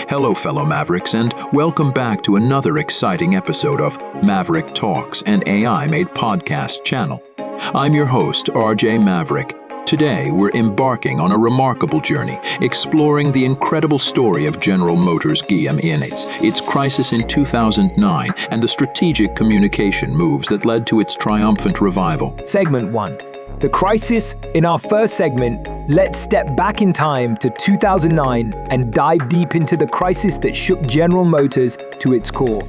Hello, fellow Mavericks, and welcome back to another exciting episode of Maverick Talks, an AI-made podcast channel. I'm your host, RJ Maverick. Today, we're embarking on a remarkable journey, exploring the incredible story of General Motors GM its crisis in 2009, and the strategic communication moves that led to its triumphant revival. Segment 1. The crisis. In our first segment, let's step back in time to 2009 and dive deep into the crisis that shook General Motors to its core.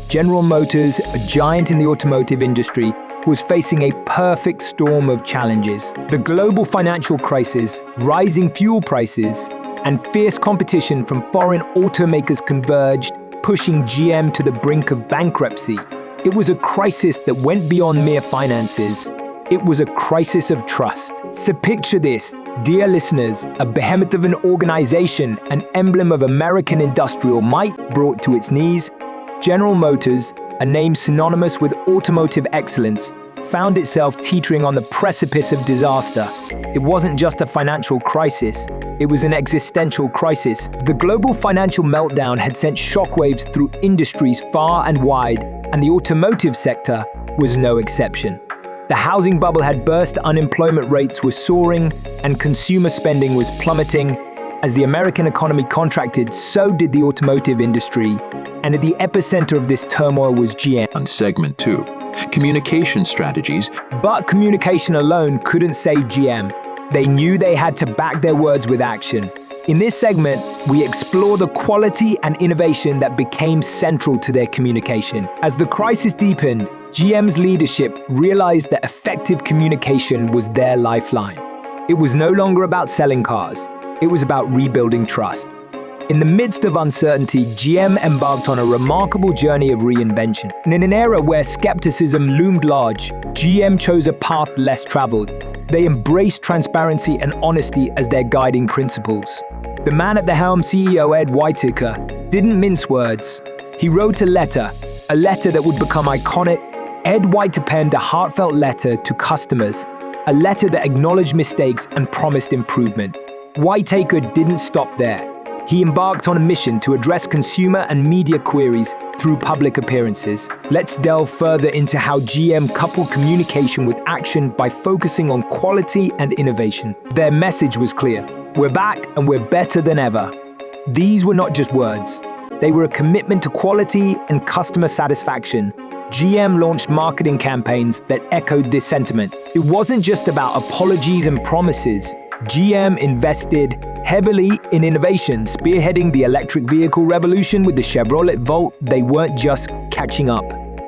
General Motors, a giant in the automotive industry, was facing a perfect storm of challenges. The global financial crisis, rising fuel prices, and fierce competition from foreign automakers converged, pushing GM to the brink of bankruptcy. It was a crisis that went beyond mere finances. It was a crisis of trust. So picture this, dear listeners, a behemoth of an organization, an emblem of American industrial might brought to its knees. General Motors, a name synonymous with automotive excellence, found itself teetering on the precipice of disaster. It wasn't just a financial crisis, it was an existential crisis. The global financial meltdown had sent shockwaves through industries far and wide, and the automotive sector was no exception. The housing bubble had burst, unemployment rates were soaring, and consumer spending was plummeting. As the American economy contracted, so did the automotive industry, and at the epicenter of this turmoil was GM. On Segment 2, communication strategies. But communication alone couldn't save GM. They knew they had to back their words with action. In this segment, we explore the quality and innovation that became central to their communication. As the crisis deepened, GM's leadership realized that effective communication was their lifeline. It was no longer about selling cars. It was about rebuilding trust. In the midst of uncertainty, GM embarked on a remarkable journey of reinvention. And in an era where skepticism loomed large, GM chose a path less traveled. They embraced transparency and honesty as their guiding principles. The man at the helm, CEO Ed Whitaker, didn't mince words. He wrote a letter that would become iconic. Ed Whitaker penned a heartfelt letter to customers, a letter that acknowledged mistakes and promised improvement. Whitaker didn't stop there. He embarked on a mission to address consumer and media queries through public appearances. Let's delve further into how GM coupled communication with action by focusing on quality and innovation. Their message was clear. We're back and we're better than ever. These were not just words. They were a commitment to quality and customer satisfaction. GM launched marketing campaigns that echoed this sentiment. It wasn't just about apologies and promises. GM invested heavily in innovation, spearheading the electric vehicle revolution with the Chevrolet Volt. They weren't just catching up.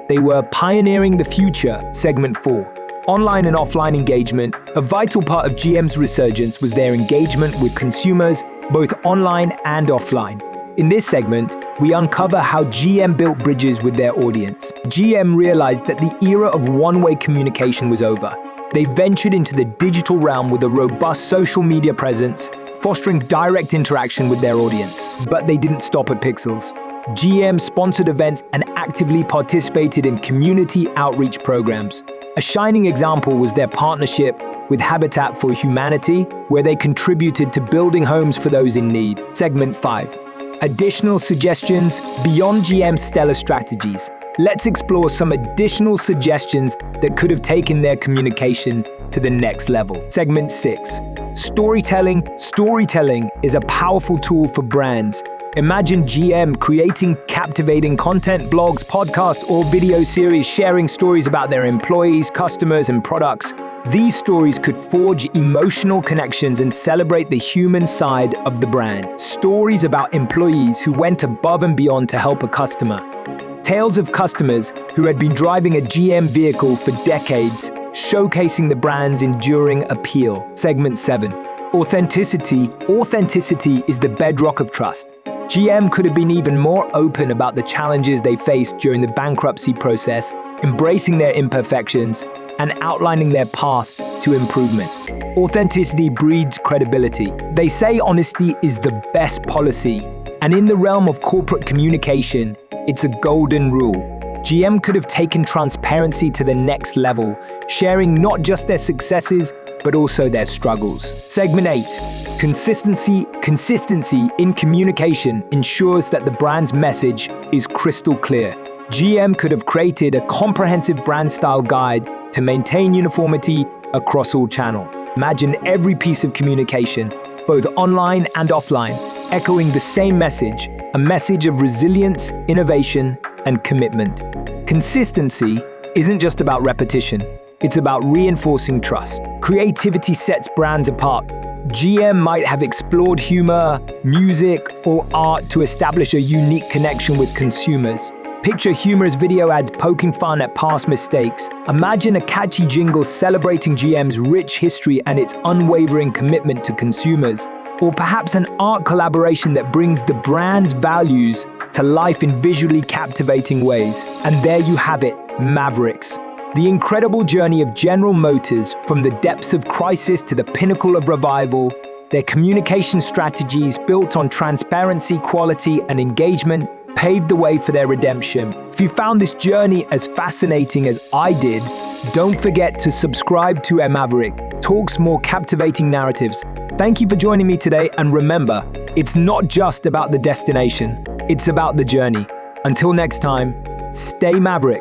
They were pioneering the future. Segment 4. Online and offline engagement. A vital part of GM's resurgence was their engagement with consumers, both online and offline. In this segment, we uncover how GM built bridges with their audience. GM realized that the era of one-way communication was over. They ventured into the digital realm with a robust social media presence, fostering direct interaction with their audience. But they didn't stop at pixels. GM sponsored events and actively participated in community outreach programs. A shining example was their partnership with Habitat for Humanity, where they contributed to building homes for those in need. Segment 5. Additional suggestions beyond GM's stellar strategies. Let's explore some additional suggestions that could have taken their communication to the next level. Segment 6. Storytelling. Storytelling is a powerful tool for brands. Imagine GM creating captivating content, blogs, podcasts, or video series sharing stories about their employees, customers, and products. These stories could forge emotional connections and celebrate the human side of the brand. Stories about employees who went above and beyond to help a customer. Tales of customers who had been driving a GM vehicle for decades, showcasing the brand's enduring appeal. Segment 7. Authenticity. Authenticity is the bedrock of trust. GM could have been even more open about the challenges they faced during the bankruptcy process, embracing their imperfections and outlining their path to improvement. Authenticity breeds credibility. They say honesty is the best policy, and in the realm of corporate communication, it's a golden rule. GM could have taken transparency to the next level, sharing not just their successes, but also their struggles. Segment 8. Consistency Consistency in communication ensures that the brand's message is crystal clear. GM could have created a comprehensive brand style guide to maintain uniformity across all channels. Imagine every piece of communication, both online and offline, echoing the same message, a message of resilience, innovation, and commitment. Consistency isn't just about repetition, it's about reinforcing trust. Creativity sets brands apart. GM might have explored humor, music, or art to establish a unique connection with consumers. Picture humorous video ads poking fun at past mistakes. Imagine a catchy jingle celebrating GM's rich history and its unwavering commitment to consumers. Or perhaps an art collaboration that brings the brand's values to life in visually captivating ways. And there you have it, Mavericks. The incredible journey of General Motors from the depths of crisis to the pinnacle of revival, their communication strategies built on transparency, quality, and engagement paved the way for their redemption. If you found this journey as fascinating as I did, don't forget to subscribe to Maverick Talks, more captivating narratives. Thank you for joining me today, and remember, it's not just about the destination, it's about the journey. Until next time, stay Maverick.